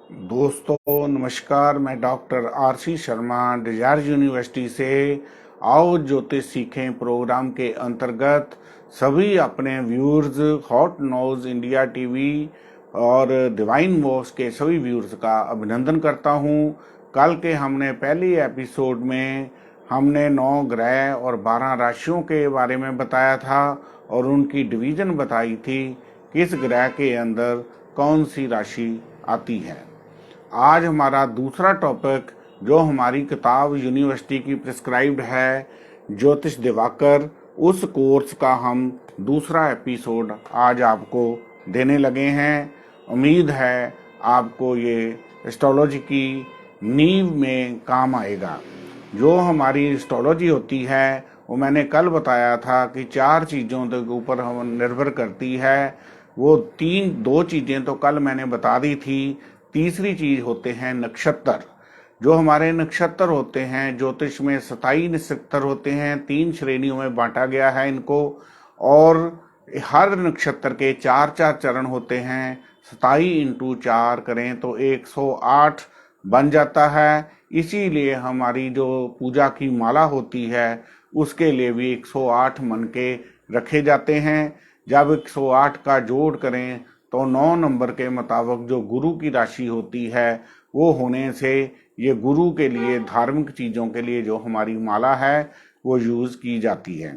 दोस्तों नमस्कार। मैं doctor RC Sharma desire university से आओ ज्योतिष सीखें प्रोग्राम के अंतर्गत सभी अपने viewers, hot news India TV और डिवाइन वॉइस के सभी व्यूअर्स का अभिनंदन करता हूं। कल के हमने पहले एपिसोड में हमने 9 ग्रह और 12 राशियों के बारे में बताया था और उनकी डिवीजन बताई थी, किस ग्रह के अंदर कौन सी राशि आती है। आज हमारा दूसरा टॉपिक जो हमारी किताब यूनिवर्सिटी की प्रिस्क्राइब्ड है ज्योतिष दिवाकर, उस कोर्स का हम दूसरा एपिसोड आज आपको देने लगे हैं। उम्मीद है आपको ये एस्ट्रोलॉजी की नींव में काम आएगा। जो हमारी एस्ट्रोलॉजी होती है वो मैंने कल बताया था कि 4 चीज़ों के ऊपर हम निर्भर करती है। वो 2 चीज़ें तो कल मैंने बता दी थी। तीसरी चीज होते हैं नक्षत्र। जो हमारे नक्षत्र होते हैं, ज्योतिष में 27 नक्षत्र होते हैं, 3 श्रेणियों में बांटा गया है इनको, और हर नक्षत्र के 4-4 चरण होते हैं। 27 × 4 करें तो 108 बन जाता है। इसीलिए हमारी जो पूजा की माला होती है उसके लिए भी 108 मन के रखे जाते हैं। जब 108 का जोड़ करें तो 9 नंबर के मुताबिक जो गुरु की राशि होती है वो होने से ये गुरु के लिए, धार्मिक चीज़ों के लिए जो हमारी माला है वो यूज़ की जाती है।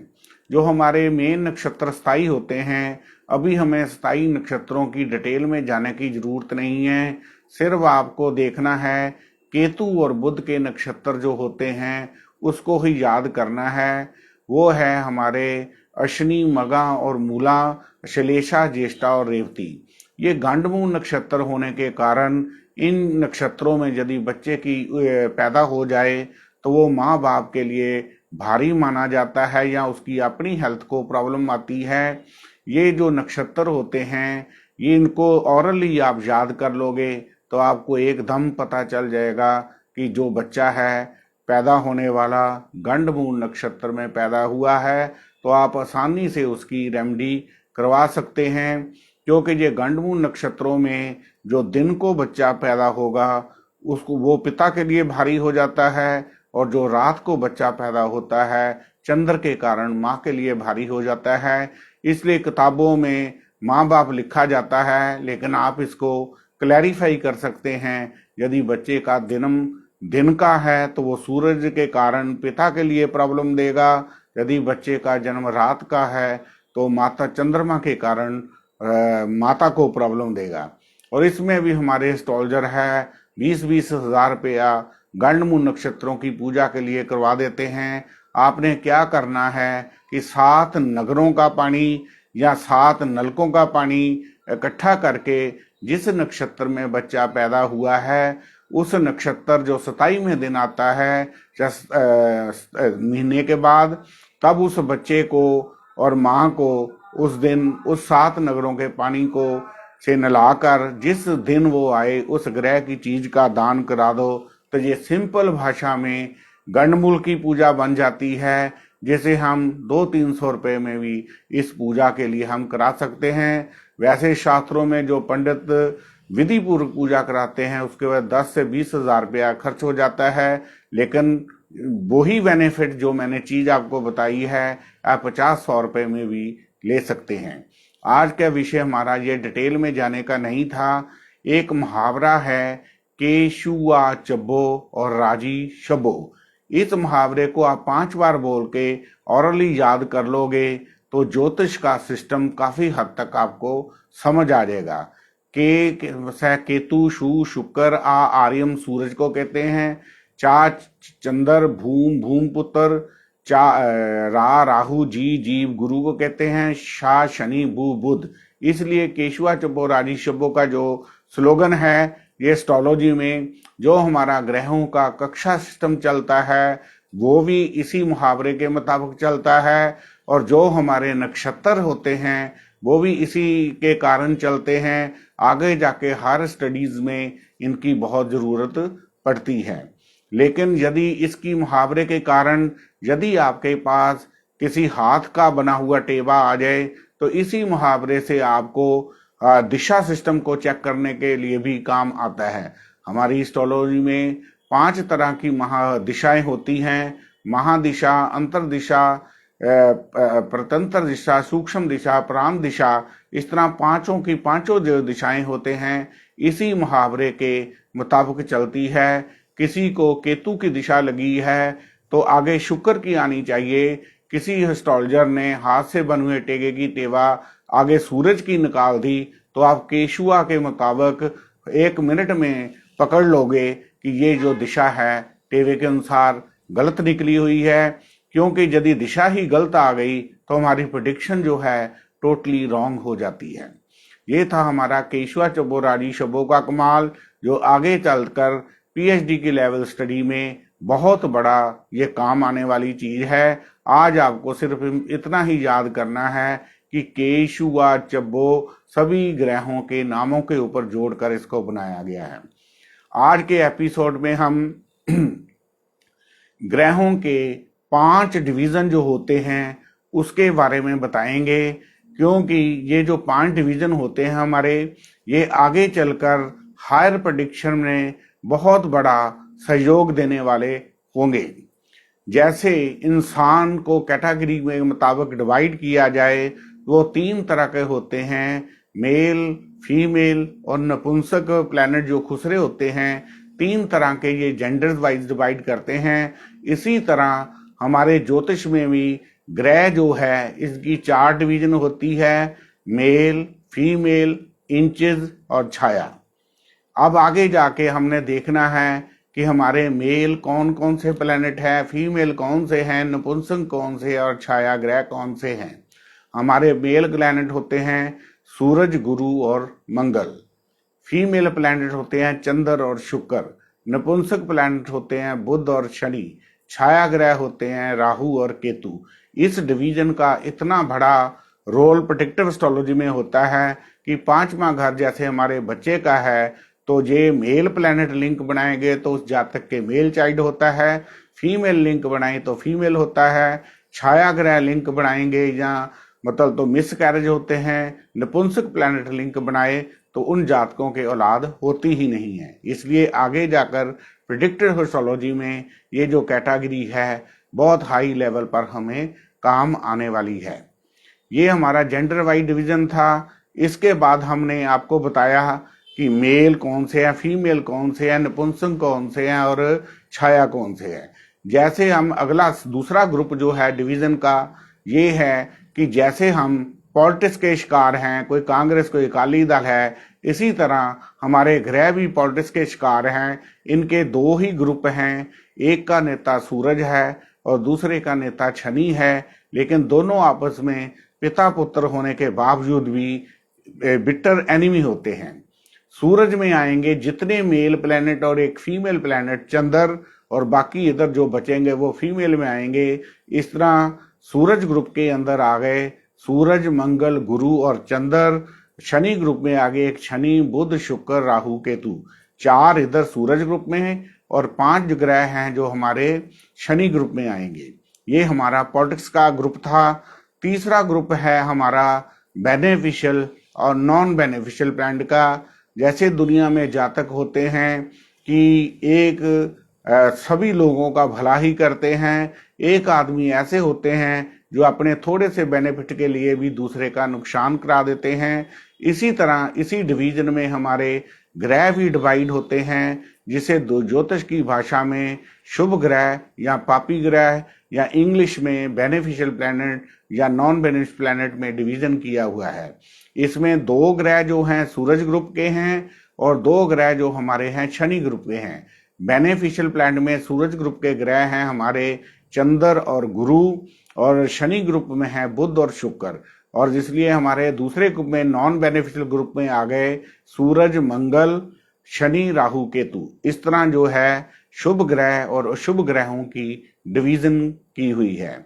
जो हमारे मेन नक्षत्र स्थायी होते हैं, अभी हमें स्थायी नक्षत्रों की डिटेल में जाने की ज़रूरत नहीं है। सिर्फ आपको देखना है केतु और बुध के नक्षत्र जो होते हैं उसको ही याद करना है। वो है हमारे अश्विनी, मगा और मूला, श्लेषा, ज्येष्ठा और रेवती। ये गंडमूल नक्षत्र होने के कारण इन नक्षत्रों में यदि बच्चे की पैदा हो जाए तो वो माँ बाप के लिए भारी माना जाता है या उसकी अपनी हेल्थ को प्रॉब्लम आती है। ये जो नक्षत्र होते हैं ये इनको ऑरली आप याद कर लोगे तो आपको एकदम पता चल जाएगा कि जो बच्चा है पैदा होने वाला गंडमूल नक्षत्र में पैदा हुआ है, तो आप आसानी से उसकी रेमेडी करवा सकते हैं। क्योंकि ये गंडमूल नक्षत्रों में जो दिन को बच्चा पैदा होगा उसको वो पिता के लिए भारी हो जाता है, और जो रात को बच्चा पैदा होता है चंद्र के कारण माँ के लिए भारी हो जाता है। इसलिए किताबों में माँ बाप लिखा जाता है, लेकिन आप इसको क्लैरिफाई कर सकते हैं। यदि बच्चे का जन्म दिन का है तो वो सूरज के कारण पिता के लिए प्रॉब्लम देगा। यदि बच्चे का जन्म रात का है तो माता चंद्रमा के कारण माता को प्रॉब्लम देगा। और इसमें भी हमारे एस्ट्रोलॉजर है 20-20 हज़ार रुपया गंडमूल नक्षत्रों की पूजा के लिए करवा देते हैं। आपने क्या करना है कि 7 नगरों का पानी या 7 नलकों का पानी इकट्ठा करके जिस नक्षत्र में बच्चा पैदा हुआ है उस नक्षत्र जो 27वें दिन आता है महीने के बाद, तब उस बच्चे को और माँ को उस दिन उस 7 नगरों के पानी को से नलाकर जिस दिन वो आए उस ग्रह की चीज का दान करा दो। तो ये सिंपल भाषा में गंडमूल की पूजा बन जाती है, जिसे हम 200-300 रुपये में भी इस पूजा के लिए हम करा सकते हैं। वैसे शास्त्रों में जो पंडित विधि पूर्वक पूजा कराते हैं उसके बाद 10 से 20 हज़ार रुपया खर्च हो जाता है, लेकिन वही बेनिफिट जो मैंने चीज आपको बताई है आप 50-100 रुपये में भी ले सकते हैं। आज का विषय हमारा ये डिटेल में जाने का नहीं था। एक मुहावरा है केशुआ चबो और राजी शबो। इस मुहावरे को आप 5 बार बोल के ऑरली याद कर लोगे तो ज्योतिष का सिस्टम काफी हद तक आपको समझ आ जाएगा। केतु, शु, शुक्र, आर्यम सूरज को कहते हैं, चा चंद्र, भूम पुत्र, राहु, जीव गुरु को कहते हैं, शा शनि, बुध। इसलिए केशुआ चबो राजी शबो का जो स्लोगन है ये एस्ट्रोलॉजी में जो हमारा ग्रहों का कक्षा सिस्टम चलता है वो भी इसी मुहावरे के मुताबिक चलता है, और जो हमारे नक्षत्र होते हैं वो भी इसी के कारण चलते हैं। आगे जाके हर स्टडीज में इनकी बहुत जरूरत पड़ती है। लेकिन यदि इसकी मुहावरे के कारण यदि आपके पास किसी हाथ का बना हुआ टेबा आ जाए तो इसी मुहावरे से आपको दिशा सिस्टम को चेक करने के लिए भी काम आता है। हमारी एस्ट्रोलॉजी में 5 तरह की दिशाएं होती हैं: महादिशा, अंतर्दिशा, प्रतंत्र दिशा, सूक्ष्म दिशा, प्राण दिशा। इस तरह पांचों की पांचों जो दिशाएं होते हैं इसी मुहावरे के मुताबिक चलती है। किसी को केतु की दिशा लगी है तो आगे शुक्र की आनी चाहिए। किसी एस्ट्रोलॉजर ने हाथ से बने हुए टेगे की तेवा आगे सूरज की निकाल दी तो आप केशुआ के मुताबिक 1 मिनट में पकड़ लोगे कि ये जो दिशा है टेवे के अनुसार गलत निकली हुई है, क्योंकि यदि दिशा ही गलत आ गई तो हमारी प्रेडिक्शन जो है टोटली रॉन्ग हो जाती है। ये था हमारा केशुआ चब्बो राजी शब्बों का कमाल, जो आगे चलकर पीएचडी की लेवल स्टडी में बहुत बड़ा ये काम आने वाली चीज है। आज आपको सिर्फ इतना ही याद करना है कि केशुआ चब्बो सभी ग्रहों के नामों के ऊपर जोड़कर इसको बनाया गया है। आज के एपिसोड में हम ग्रहों के 5 डिवीजन जो होते हैं उसके बारे में बताएंगे, क्योंकि ये जो 5 डिवीजन होते हैं हमारे, ये आगे चलकर हायर प्रेडिक्शन में बहुत बड़ा सहयोग देने वाले होंगे। जैसे इंसान को कैटेगरी में मुताबिक डिवाइड किया जाए वो 3 तरह के होते हैं: मेल, फीमेल और नपुंसक प्लैनेट जो खुसरे होते हैं। 3 तरह के ये जेंडर वाइज डिवाइड करते हैं। इसी तरह हमारे ज्योतिष में भी ग्रह जो है इसकी 4 डिवीजन होती है: मेल, फीमेल, इंचेस और छाया। अब आगे जाके हमने देखना है कि हमारे मेल कौन कौन से प्लैनेट है, फीमेल कौन से हैं, नपुंसक कौन से और छाया ग्रह कौन से हैं। हमारे मेल प्लैनेट होते हैं सूरज, गुरु और मंगल। फीमेल प्लैनेट होते हैं चंद्र और शुक्र। नपुंसक प्लैनेट होते हैं बुध और शनि। छाया ग्रह होते हैं राहु और केतु। इस डिवीजन का इतना बड़ा रोल प्रेडिक्टिव एस्ट्रोलॉजी में होता है कि 5वां घर जैसे हमारे बच्चे का है तो ये मेल प्लैनेट लिंक बनाएंगे तो उस जातक के मेल चाइल्ड होता है, फीमेल लिंक बनाए तो फीमेल होता है, छाया ग्रह लिंक बनाएंगे या मतलब तो मिस कैरेज होते हैं, नपुंसक प्लैनेट लिंक बनाए तो उन जातकों के औलाद होती ही नहीं है। इसलिए आगे जाकर प्रेडिक्टिव एस्ट्रोलॉजी में ये जो कैटेगरी है बहुत हाई लेवल पर हमें काम आने वाली है। ये हमारा जेंडर वाइज डिवीजन था। इसके बाद हमने आपको बताया कि मेल कौन से हैं, फीमेल कौन से हैं, नपुंसक कौन से हैं और छाया कौन से हैं। जैसे हम अगला दूसरा ग्रुप जो है डिवीजन का ये है कि जैसे हम पॉलिटिक्स के शिकार हैं, कोई कांग्रेस कोई अकाली दल है, इसी तरह हमारे ग्रह भी पॉलिटिक्स के शिकार हैं। इनके 2 ही ग्रुप हैं, एक का नेता सूरज है और दूसरे का नेता शनि है, लेकिन दोनों आपस में पिता पुत्र होने के बावजूद भी बिटर एनिमी होते हैं। सूरज में आएंगे जितने मेल प्लैनेट और एक फीमेल प्लैनेट चंद्र, और बाकी इधर जो बचेंगे वो फीमेल में आएंगे। इस तरह सूरज ग्रुप के अंदर आ गए सूरज, मंगल, गुरु और चंद्र। शनि ग्रुप में आ गए एक शनि, बुध, शुक्र, राहु, केतु। 4 इधर सूरज ग्रुप में है और 5 ग्रह हैं जो हमारे शनि ग्रुप में आएंगे। ये हमारा पॉलिटिक्स का ग्रुप था। तीसरा ग्रुप है हमारा बेनिफिशियल और नॉन बेनिफिशियल प्लैनेट का। जैसे दुनिया में जातक होते हैं कि एक सभी लोगों का भला ही करते हैं, एक आदमी ऐसे होते हैं जो अपने थोड़े से बेनिफिट के लिए भी दूसरे का नुकसान करा देते हैं। इसी तरह इसी डिवीजन में हमारे ग्रह भी डिवाइड होते हैं, जिसे ज्योतिष की भाषा में शुभ ग्रह या पापी ग्रह या इंग्लिश में बेनिफिशियल प्लैनेट या नॉन बेनिफिशियल प्लैनेट में डिवीजन किया हुआ है। इसमें 2 ग्रह जो हैं सूरज ग्रुप के हैं और 2 ग्रह जो हमारे हैं शनि ग्रुप के हैं। बेनिफिशियल प्लैनेट में सूरज ग्रुप के ग्रह हैं हमारे चंद्र और गुरु, और शनि ग्रुप में है बुध और शुक्र। और इसलिए हमारे दूसरे ग्रुप में नॉन बेनिफिशियल ग्रुप में आ गए सूरज, मंगल, शनि, राहु, केतु। इस तरह जो है शुभ ग्रह और अशुभ ग्रहों की डिवीजन की हुई है।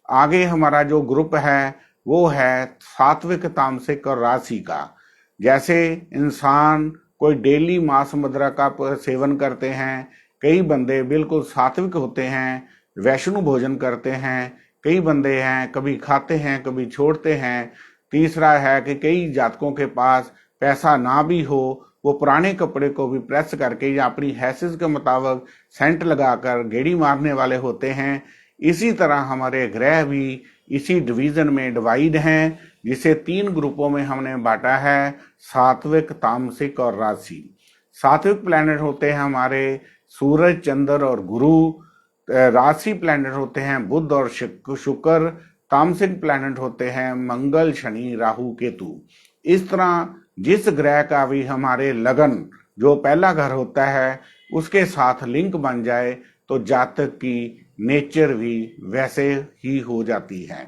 आगे हमारा जो ग्रुप है वो है सात्विक, तामसिक और राशि का। जैसे इंसान कोई डेली मांस मदिरा का सेवन करते हैं, कई बंदे बिल्कुल सात्विक होते हैं, वैष्णु भोजन करते हैं, कई बंदे हैं कभी खाते हैं कभी छोड़ते हैं। तीसरा है कि कई जातकों के पास पैसा ना भी हो, वो पुराने कपड़े को भी प्रेस करके या अपनी हैसियत के मुताबिक सेंट लगाकर गेड़ी मारने वाले होते हैं। इसी तरह हमारे ग्रह भी इसी डिवीजन में डिवाइड हैं, जिसे 3 ग्रुपों में हमने बांटा है, सात्विक, तामसिक और राशि। सात्विक प्लैनेट होते हैं हमारे सूरज, चंद्र और गुरु। राशि प्लैनेट होते हैं बुध और शुक्र। तामसिक प्लैनेट होते हैं मंगल, शनि, राहु, केतु। इस तरह जिस ग्रह का भी हमारे लगन, जो पहला घर होता है, उसके साथ लिंक बन जाए तो जातक की नेचर भी वैसे ही हो जाती है।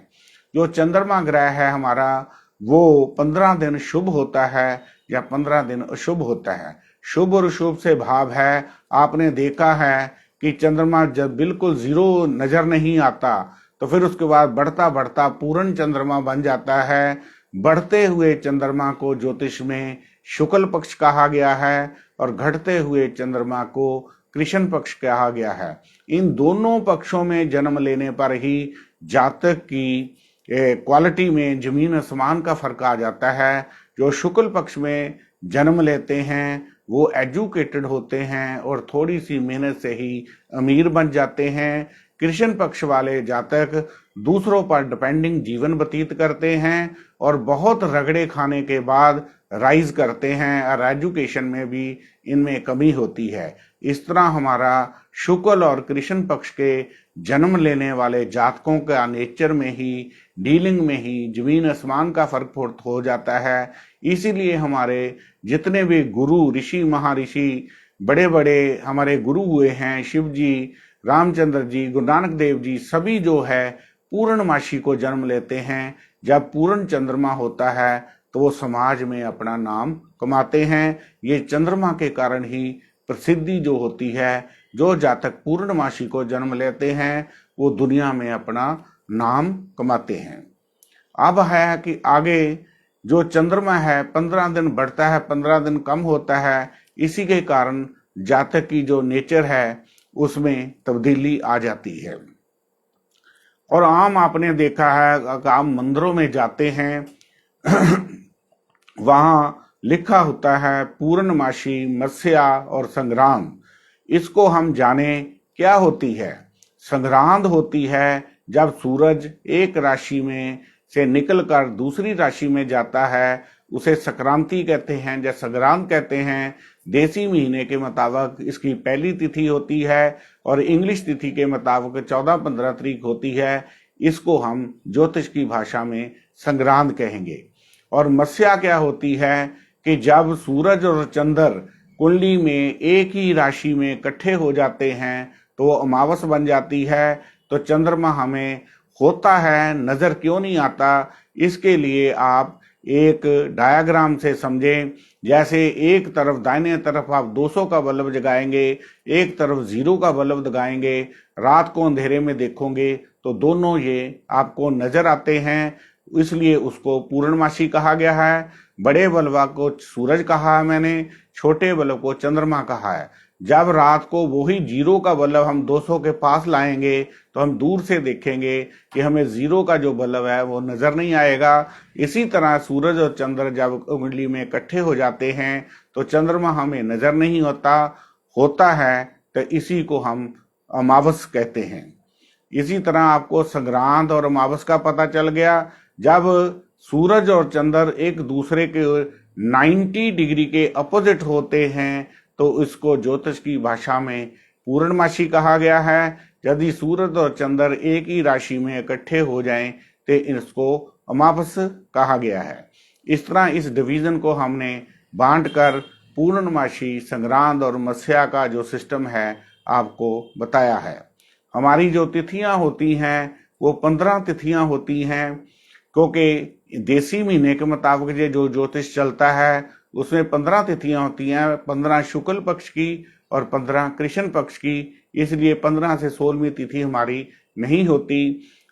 जो चंद्रमा ग्रह है हमारा, वो 15 दिन शुभ होता है या 15 दिन अशुभ होता है। शुभ और शुभ से भाव है, आपने देखा है कि चंद्रमा जब बिल्कुल 0 नजर नहीं आता तो फिर उसके बाद बढ़ता बढ़ता पूर्ण चंद्रमा बन जाता है। बढ़ते हुए चंद्रमा को ज्योतिष में शुक्ल पक्ष कहा गया है और घटते हुए चंद्रमा को कृष्ण पक्ष कहा गया है। इन दोनों पक्षों में जन्म लेने पर ही जातक की क्वालिटी में जमीन आसमान का फर्क आ जाता है। जो शुक्ल पक्ष में जन्म लेते हैं वो एजुकेटेड होते हैं और थोड़ी सी मेहनत से ही अमीर बन जाते हैं। कृष्ण पक्ष वाले जातक दूसरों पर डिपेंडिंग जीवन व्यतीत करते हैं और बहुत रगड़े खाने के बाद राइज करते हैं और एजुकेशन में भी इनमें कमी होती है। इस तरह हमारा शुक्ल और कृष्ण पक्ष के जन्म लेने वाले जातकों का नेचर में ही, डीलिंग में ही जमीन आसमान का फर्क हो जाता है। इसीलिए हमारे जितने भी गुरु, ऋषि, महर्षि, बड़े बड़े हमारे गुरु हुए हैं, शिव जी, रामचंद्र जी, गुरु नानक देव जी, सभी जो है पूर्णमासी को जन्म लेते हैं। जब पूर्ण चंद्रमा होता है तो वो समाज में अपना नाम कमाते हैं। ये चंद्रमा के कारण ही प्रसिद्धि जो होती है। जो जातक पूर्णमासी को जन्म लेते हैं वो दुनिया में अपना नाम कमाते हैं। अब है कि आगे जो चंद्रमा है 15 दिन बढ़ता है, 15 दिन कम होता है। इसी के कारण जातक की जो नेचर है उसमें तब्दीली आ जाती है। और आम आपने देखा है, आम मंदिरों में जाते हैं वहां लिखा होता है पूर्णमासी, मत्स्या और संग्रांद। इसको हम जाने क्या होती है। संग्रांद होती है जब सूरज एक राशि में से निकलकर दूसरी राशि में जाता है, उसे संक्रांति कहते हैं या संग्रांद कहते हैं। देसी महीने के मुताबिक इसकी पहली तिथि होती है और इंग्लिश तिथि के मुताबिक 14-15 तारीख होती है। इसको हम ज्योतिष की भाषा में संग्रांद कहेंगे। और मत्स्या क्या होती है कि जब सूरज और चंद्र कुंडली में एक ही राशि में इकट्ठे हो जाते हैं तो वो अमावस बन जाती है। तो चंद्रमा हमें होता है, नजर क्यों नहीं आता, इसके लिए आप एक डायग्राम से समझें। जैसे एक तरफ दाहिने तरफ आप 200 का बल्ब जगाएंगे, एक तरफ 0 का बल्ब जगाएंगे, रात को अंधेरे में देखोगे तो दोनों ये आपको नजर आते हैं। इसलिए उसको पूर्णमासी कहा गया है। बड़े बल्ब को सूरज कहा है मैंने, छोटे बल्ब को चंद्रमा कहा है। जब रात को वही 0 का बल्ब हम 200 के पास लाएंगे तो हम दूर से देखेंगे कि हमें 0 का जो बल्ब है वो नजर नहीं आएगा। इसी तरह सूरज और चंद्र जब कुंडली में इकट्ठे हो जाते हैं तो चंद्रमा हमें नजर नहीं होता है, तो इसी को हम अमावस कहते हैं। इसी तरह आपको संग्रांद और अमावस का पता चल गया। जब सूरज और चंद्र एक दूसरे के 90 डिग्री के अपोजिट होते हैं तो इसको ज्योतिष की भाषा में पूर्णमासी कहा गया है। यदि सूरज और चंद्र एक ही राशि में इकट्ठे हो जाएं तो इसको अमावस कहा गया है। इस तरह इस डिवीजन को हमने बांटकर पूर्णमासी, संग्रांद और मत्स्या का जो सिस्टम है आपको बताया है। हमारी जो तिथियां होती हैं वो 15 तिथियां होती हैं, क्योंकि देसी महीने के मुताबिक जो ज्योतिष चलता है उसमें 15 तिथियां होती हैं, 15 शुक्ल पक्ष की और 15 कृष्ण पक्ष की। इसलिए 15 से 16वीं तिथि हमारी नहीं होती।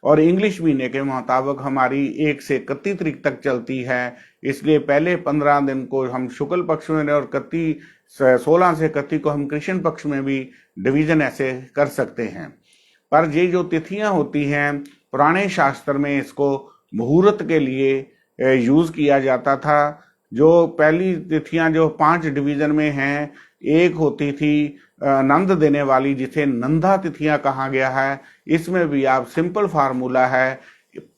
और इंग्लिश महीने के मुताबिक हमारी 1 से 31 तारीख तक चलती है। इसलिए पहले 15 दिन को हम शुक्ल पक्ष में और 16 से 31 को हम कृष्ण पक्ष में भी डिवीजन ऐसे कर सकते हैं। पर ये जो तिथियां होती हैं पुराने शास्त्र में इसको मुहूर्त के लिए यूज किया जाता था। जो पहली तिथियां जो 5 डिवीजन में हैं, एक होती थी आनंद देने वाली, जिसे नंदा तिथियां कहा गया है। इसमें भी आप सिंपल फार्मूला है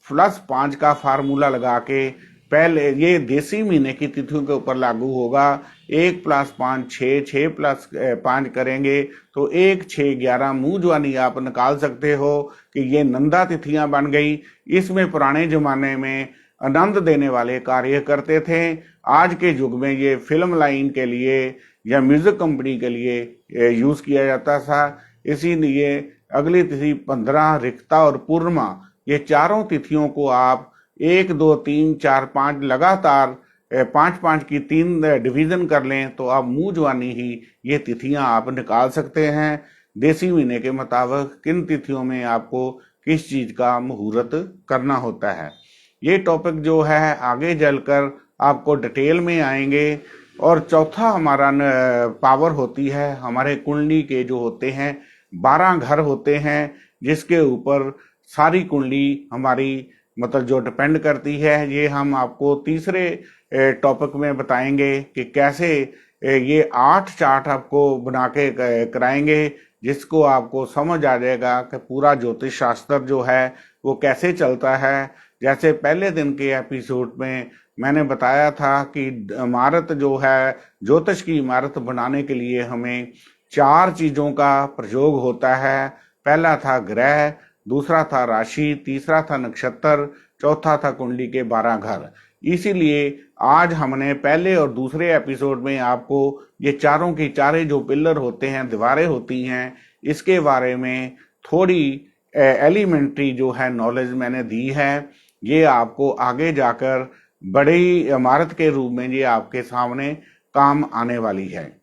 +5 का फार्मूला लगा के, पहले ये देसी महीने की तिथियों के ऊपर लागू होगा। 1 + 5 6, 6 + 5 करेंगे तो 1 6 11 मुंह जवानी आप निकाल सकते हो कि ये नंदा तिथियां बन गई। इसमें पुराने जमाने में आनंद देने वाले कार्य करते थे। आज के युग में ये फिल्म लाइन के लिए या म्यूजिक कंपनी के लिए यूज किया जाता था। इसीलिए अगली तिथि 15, रिक्ता और पूर्णिमा, ये चारों तिथियों को आप 1 2 3 4 5 लगातार 5 की 3 डिवीजन कर लें तो आप मुंह जवानी ही ये तिथियां आप निकाल सकते हैं। देसी महीने के मुताबिक किन तिथियों में आपको किस चीज का मुहूर्त करना होता है। ये टॉपिक जो है आगे चलकर आपको डिटेल में आएंगे। और चौथा हमारा पावर होती है, हमारे कुंडली के जो होते हैं 12 घर होते हैं, जिसके ऊपर सारी कुंडली हमारी मतलब जो डिपेंड करती है। ये हम आपको तीसरे टॉपिक में बताएंगे कि कैसे ये 8 चार्ट आपको बना के कराएंगे, जिसको आपको समझ आ जाएगा कि पूरा ज्योतिष शास्त्र जो है वो कैसे चलता है। जैसे पहले दिन के एपिसोड में मैंने बताया था कि इमारत जो है, ज्योतिष की इमारत बनाने के लिए हमें 4 चीजों का प्रयोग होता है। पहला था ग्रह, दूसरा था राशि, तीसरा था नक्षत्र, चौथा था कुंडली के 12 घर। इसीलिए आज हमने पहले और दूसरे एपिसोड में आपको ये चारों की चारे जो पिलर होते हैं, दीवारें होती हैं, इसके बारे में थोड़ी एलिमेंट्री जो है नॉलेज मैंने दी है। ये आपको आगे जाकर बड़ी इमारत के रूप में ये आपके सामने काम आने वाली है।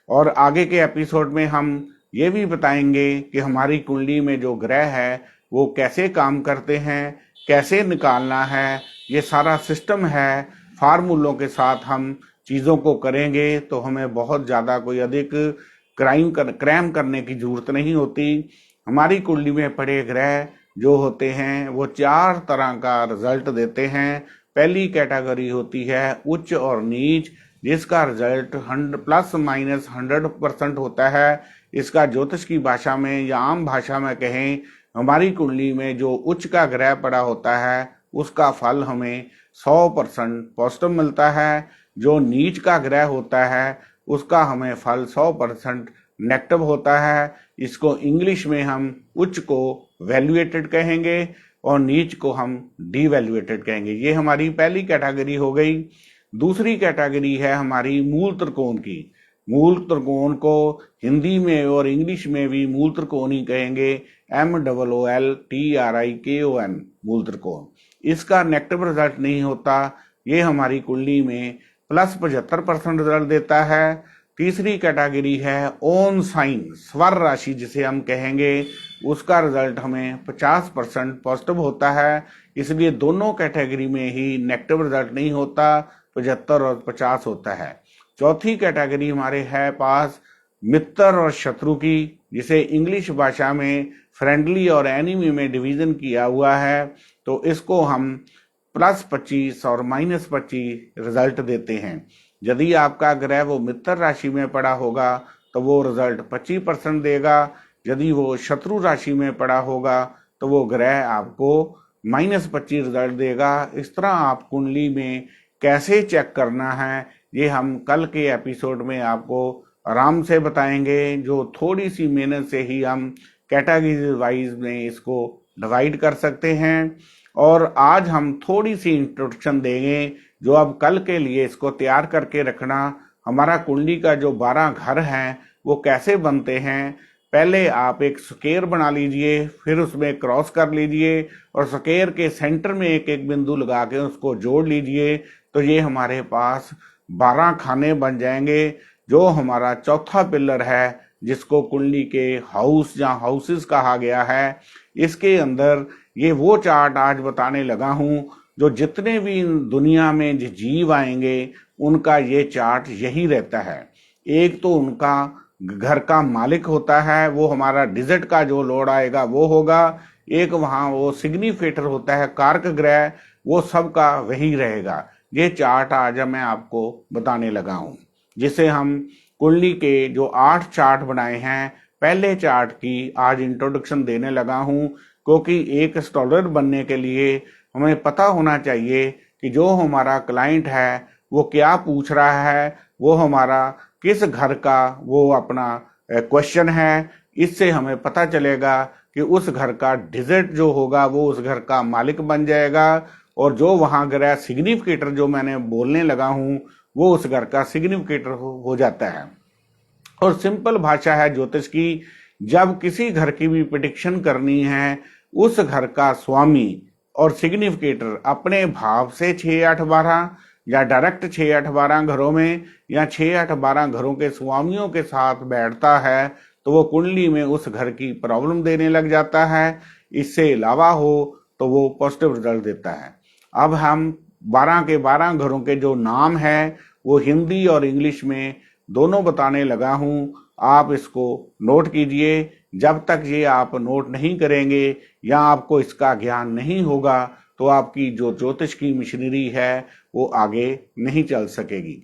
और आगे के एपिसोड में हम ये भी बताएंगे कि हमारी कुंडली में जो ग्रह है वो कैसे काम करते हैं, कैसे निकालना है। ये सारा सिस्टम है, फार्मूलों के साथ हम चीज़ों को करेंगे तो हमें बहुत ज़्यादा कोई अधिक क्रैम करने की जरूरत नहीं होती। हमारी कुंडली में पड़े ग्रह जो होते हैं वो 4 तरह का रिजल्ट देते हैं। पहली कैटेगरी होती है उच्च और नीच, जिसका रिजल्ट ±100% होता है। इसका ज्योतिष की भाषा में या आम भाषा में कहें, हमारी कुंडली में जो उच्च का ग्रह पड़ा होता है उसका फल हमें 100% पॉजिटिव मिलता है। जो नीच का ग्रह होता है उसका हमें फल 100% नेगेटिव होता है। इसको इंग्लिश में हम उच्च को वैल्यूएटेड कहेंगे और नीच को हम डीवैल्यूएटेड कहेंगे। ये हमारी पहली कैटेगरी हो गई। दूसरी कैटेगरी है हमारी मूल त्रिकोण की। मूल त्रिकोण को हिंदी में और इंग्लिश में भी मूल त्रिकोण ही कहेंगे, MOOLTRIKON, मूल त्रिकोण। इसका नेगेटिव रिजल्ट नहीं होता। ये हमारी कुंडली में +75% रिजल्ट देता है। तीसरी कैटेगरी है ओन साइन, स्वर राशि जिसे हम कहेंगे, उसका रिजल्ट हमें 50% पॉजिटिव होता है। इसलिए दोनों कैटेगरी में ही नेगेटिव रिजल्ट नहीं होता, 75 और 50 होता है। चौथी कैटेगरी हमारे है पास मित्र और शत्रु की, जिसे इंग्लिश भाषा में फ्रेंडली और एनिमी में डिवीजन किया हुआ है। तो इसको हम +25 और -25 रिजल्ट देते हैं। यदि आपका ग्रह वो मित्र राशि में पड़ा होगा तो वो रिजल्ट 25% देगा। यदि वो शत्रु राशि में पड़ा होगा तो वो ग्रह आपको -25 रिजल्ट देगा। इस तरह आप कुंडली में कैसे चेक करना है ये हम कल के एपिसोड में आपको आराम से बताएंगे। जो थोड़ी सी मेहनत से ही हम कैटेगरी वाइज में इसको डिवाइड कर सकते हैं। और आज हम थोड़ी सी इंट्रोडक्शन देंगे जो अब कल के लिए इसको तैयार करके रखना। हमारा कुंडली का जो 12 घर हैं वो कैसे बनते हैं। पहले आप एक स्क्वायर बना लीजिए, फिर उसमें क्रॉस कर लीजिए और स्क्वायर के सेंटर में एक एक बिंदु लगा के उसको जोड़ लीजिए। तो ये हमारे पास 12 खाने बन जाएंगे। जो हमारा चौथा पिलर है, जिसको कुंडली के हाउस या हाउसेस कहा गया है, इसके अंदर ये वो चार्ट आज बताने लगा हूँ जो जितने भी दुनिया में जीव आएंगे उनका ये चार्ट यही रहता है। एक तो उनका घर का मालिक होता है, वो हमारा डिजिट का जो लॉर्ड आएगा वो होगा। एक वहाँ वो सिग्निफिकेटर होता है, कारक ग्रह, वो सबका वही रहेगा। ये चार्ट आज मैं आपको बताने लगा हूँ, जिसे हम कुंडली के जो 8 चार्ट बनाए हैं, पहले चार्ट की आज इंट्रोडक्शन देने लगा हूँ, क्योंकि एक एस्ट्रोलॉजर बनने के लिए हमें पता होना चाहिए कि जो हमारा क्लाइंट है वो क्या पूछ रहा है, वो हमारा किस घर का वो अपना क्वेश्चन है। इससे हमें पता चलेगा कि उस घर का डिजिट जो होगा वो उस घर का मालिक बन जाएगा, और जो वहां ग्रह सिग्निफिकेटर जो मैंने बोलने लगा हूं वो उस घर का सिग्निफिकेटर हो जाता है। और सिंपल भाषा है ज्योतिष की, जब किसी घर की भी प्रेडिक्शन करनी है, उस घर का स्वामी और सिग्निफिकेटर अपने भाव से 6, 8, 12 या डायरेक्ट 6, 8, 12 घरों में या 6, 8, 12 घरों के स्वामियों के साथ बैठता है तो वो कुंडली में उस घर की प्रॉब्लम देने लग जाता है। इससे अलावा हो तो वो पॉजिटिव रिजल्ट देता है। अब हम 12 के 12 घरों के जो नाम है वो हिंदी और इंग्लिश में दोनों बताने लगा हूं। आप इसको नोट कीजिए। जब तक ये आप नोट नहीं करेंगे या आपको इसका ज्ञान नहीं होगा तो आपकी जो ज्योतिष की मशीनरी है वो आगे नहीं चल सकेगी।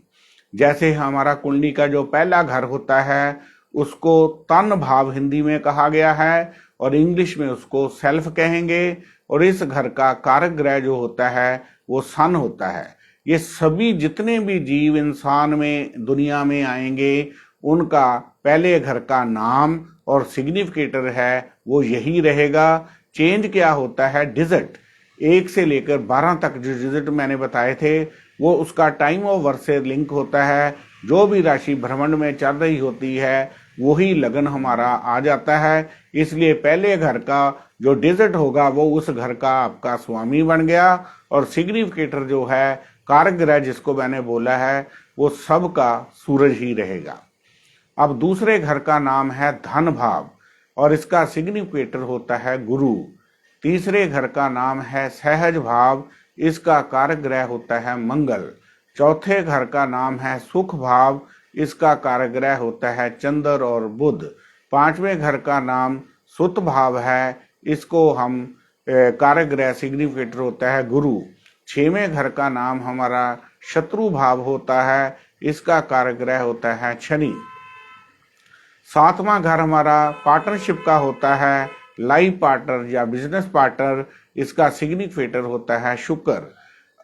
जैसे हमारा कुंडली का जो पहला घर होता है उसको तन भाव हिंदी में कहा गया है और इंग्लिश में उसको सेल्फ कहेंगे, और इस घर का कारक ग्रह जो होता है वो सन होता है। ये सभी जितने भी जीव इंसान में दुनिया में आएंगे उनका पहले घर का नाम और सिग्निफिकेटर है वो यही रहेगा। चेंज क्या होता है, डिजिट 1 से लेकर 12 तक जो डिजिट मैंने बताए थे वो उसका टाइम ऑफ बर्थ से लिंक होता है। जो भी राशि ब्रह्मांड में चल रही होती है वही लगन हमारा आ जाता है। इसलिए पहले घर का जो डिजिट होगा वो उस घर का आपका स्वामी बन गया, और सिग्निफिकेटर जो है कारक ग्रह जिसको मैंने बोला है वो सबका सूरज ही रहेगा। अब दूसरे घर का नाम है धन भाव और इसका सिग्निफिकेटर होता है गुरु। तीसरे घर का नाम है सहज भाव, इसका कारक ग्रह होता है मंगल। चौथे घर का नाम है सुख भाव, इसका कारक ग्रह होता है चंद्र और बुध। पांचवें घर का नाम सुत भाव है, इसको हम कारक ग्रह सिग्निफिकेटर होता है गुरु। छवें घर का नाम हमारा शत्रु भाव होता है, इसका कारक ग्रह होता है शनि। सातवां घर हमारा पार्टनरशिप का होता है, लाइफ पार्टनर या बिजनेस पार्टनर, इसका सिग्निफिकेटर होता है शुक्र।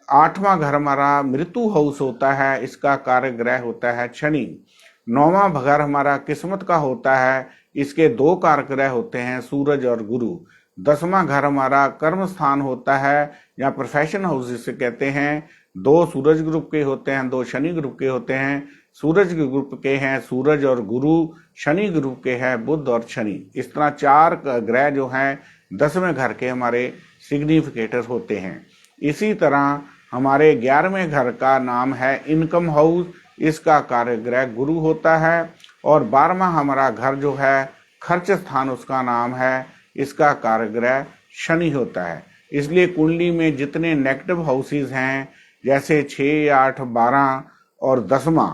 आठवां घर हमारा मृत्यु हाउस होता है, इसका कारक ग्रह होता है शनि। नौवां घर हमारा किस्मत का होता है, इसके 2 कारक ग्रह होते हैं सूरज और गुरु। 10वां घर हमारा कर्म स्थान होता है या प्रोफेशन हाउस जिसे कहते हैं। 2 सूरज ग्रुप के होते हैं, 2 शनि ग्रुप के होते हैं। सूरज के ग्रुप के हैं सूरज और गुरु, शनि ग्रुप के हैं बुध और शनि। इस तरह 4 ग्रह जो हैं 10वें घर के हमारे सिग्निफिकेटर होते हैं। इसी तरह हमारे 11वें घर का नाम है इनकम हाउस, इसका कारक ग्रह गुरु होता है। और 12वां हमारा घर जो है खर्च स्थान, उसका नाम है, इसका कारक ग्रह शनि होता है। इसलिए कुंडली में जितने नेगेटिव हाउसेस हैं जैसे 6, 8, 12 और 10वां,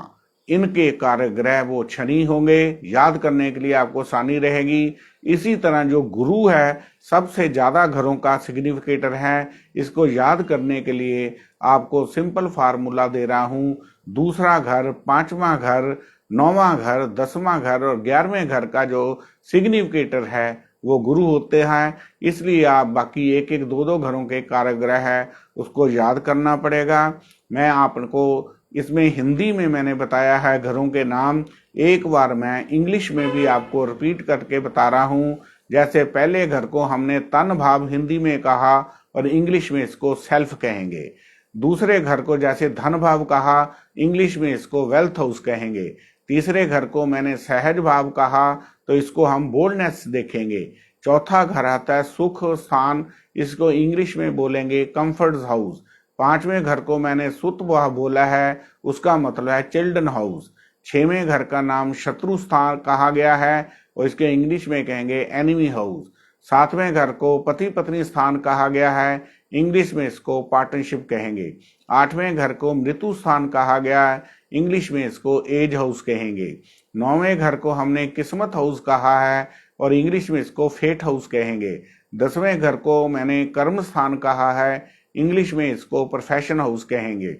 इनके कारक ग्रह वो शनि होंगे। याद करने के लिए आपको आसानी रहेगी। इसी तरह जो गुरु है सबसे ज्यादा घरों का सिग्निफिकेटर है, इसको याद करने के लिए आपको सिंपल फार्मूला दे रहा हूं। दूसरा घर, 5वां घर, 9वां घर, 10वां घर और 11वें घर का जो सिग्निफिकेटर है वो गुरु होते हैं। इसलिए आप बाकी 1-1, 2-2 घरों के कारक ग्रह है उसको याद करना पड़ेगा। मैं आपको इसमें हिंदी में मैंने बताया है घरों के नाम, एक बार मैं इंग्लिश में भी आपको रिपीट करके बता रहा हूं। जैसे पहले घर को हमने तन भाव हिंदी में कहा और इंग्लिश में इसको सेल्फ कहेंगे। दूसरे घर को जैसे धन भाव कहा, इंग्लिश में इसको वेल्थ हाउस कहेंगे। तीसरे घर को मैंने सहज भाव कहा तो इसको हम बोल्डनेस देखेंगे। चौथा घर आता है सुख स्थान, इसको इंग्लिश में बोलेंगे कंफर्ट हाउस। 5वें घर को मैंने सुत भाव बोला है, उसका मतलब है चिल्ड्रन हाउस। 6वें घर का नाम शत्रु स्थान कहा गया है और इसके इंग्लिश में कहेंगे एनिमी हाउस। 7वें घर को पति पत्नी स्थान कहा गया है, इंग्लिश में इसको पार्टनरशिप कहेंगे। 8वें घर को मृत्यु स्थान कहा गया है, इंग्लिश में इसको एज हाउस कहेंगे। 9वें घर को हमने किस्मत हाउस कहा है और इंग्लिश में इसको फेट हाउस कहेंगे। 10वें घर को मैंने कर्म स्थान कहा है, इंग्लिश में इसको प्रोफेशन हाउस कहेंगे।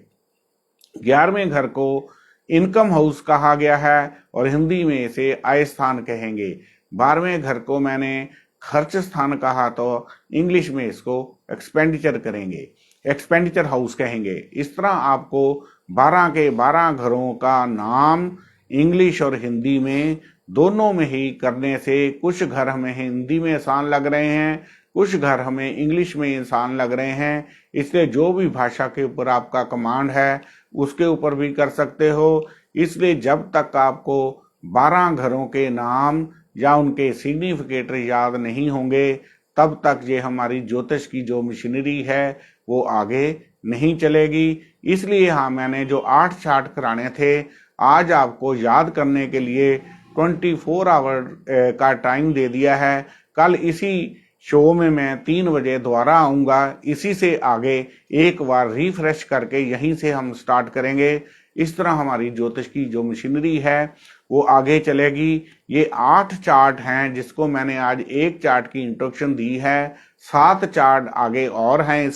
11वें घर को इनकम हाउस कहा गया है और हिंदी में इसे आय स्थान कहेंगे। 12वें घर को मैंने खर्च स्थान कहा तो इंग्लिश में इसको एक्सपेंडिचर करेंगे, एक्सपेंडिचर हाउस कहेंगे। इस तरह आपको 12 के 12 घरों का नाम इंग्लिश और हिंदी में दोनों में ही करने से कुछ घर हमें हिंदी में आसान लग रहे हैं, कुछ घर हमें इंग्लिश में आसान लग रहे हैं। इसलिए जो भी भाषा के ऊपर आपका कमांड है उसके ऊपर भी कर सकते हो। इसलिए जब तक आपको 12 घरों के नाम या उनके सिग्निफिकेटर याद नहीं होंगे तब तक ये हमारी ज्योतिष की जो मशीनरी है वो आगे नहीं चलेगी। इसलिए हाँ, मैंने जो 8 चार्ट कराने थे आज आपको याद करने के लिए 24 आवर का टाइम दे दिया है। कल इसी शो में मैं 3 बजे दोबारा आऊँगा। इसी से आगे एक बार रिफ्रेश करके यहीं से हम स्टार्ट करेंगे। इस तरह हमारी ज्योतिष की जो मशीनरी है वो आगे चलेगी। ये 8 चार्ट हैं जिसको मैंने आज एक चार्ट की इंट्रोडक्शन दी है। 7 चार्ट आगे और हैं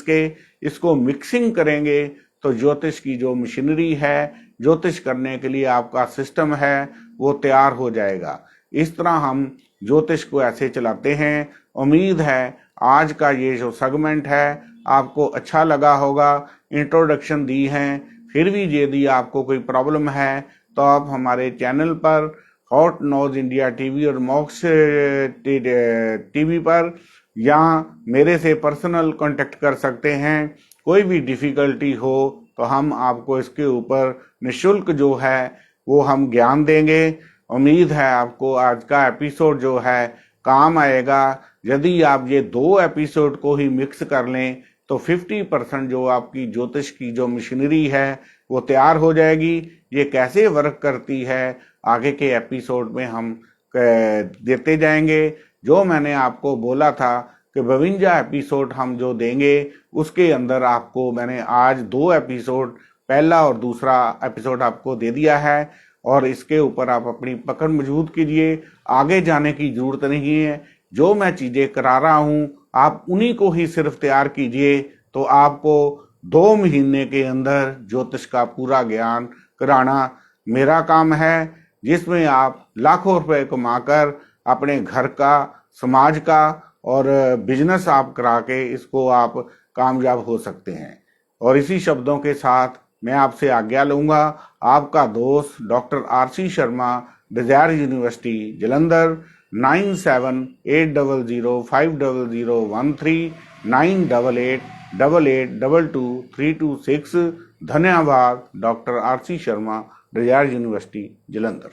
इसको मिक्सिंग करेंगे तो ज्योतिष की जो मशीनरी है, ज्योतिष करने के लिए आपका सिस्टम है वो तैयार हो जाएगा। इस तरह हम ज्योतिष को ऐसे चलाते हैं। उम्मीद है आज का ये जो सेगमेंट है आपको अच्छा लगा होगा। इंट्रोडक्शन दी है, फिर भी यदि आपको कोई प्रॉब्लम है तो आप हमारे चैनल पर हॉट नॉज इंडिया टीवी और मॉक्स टीवी पर या मेरे से पर्सनल कांटेक्ट कर सकते हैं। कोई भी डिफिकल्टी हो तो हम आपको इसके ऊपर निःशुल्क जो है वो हम ज्ञान देंगे। उम्मीद है आपको आज का एपिसोड जो है काम आएगा। यदि आप ये 2 एपिसोड को ही मिक्स कर लें तो 50% जो आपकी ज्योतिष की जो मशीनरी है वो तैयार हो जाएगी। ये कैसे वर्क करती है आगे के एपिसोड में हम देते जाएंगे। जो मैंने आपको बोला था कि 52 एपिसोड हम जो देंगे उसके अंदर आपको मैंने आज 2 एपिसोड, पहला और दूसरा एपिसोड आपको दे दिया है और इसके ऊपर आप अपनी पकड़ मजबूत कीजिए। आगे जाने की जरूरत नहीं है। जो मैं चीज़ें करा रहा हूँ आप उन्हीं को ही सिर्फ तैयार कीजिए तो आपको 2 महीने के अंदर ज्योतिष का पूरा ज्ञान कराना मेरा काम है, जिसमें आप लाखों रुपए कमाकर अपने घर का, समाज का और बिजनेस आप करा के इसको आप कामयाब हो सकते हैं। और इसी शब्दों के साथ मैं आपसे आज्ञा लूँगा। आपका दोस्त doctor RC Sharma, desire university Jalandhar. 9780050013 98888222326। धन्यवाद। Doctor RC Sharma, desire university Jalandhar.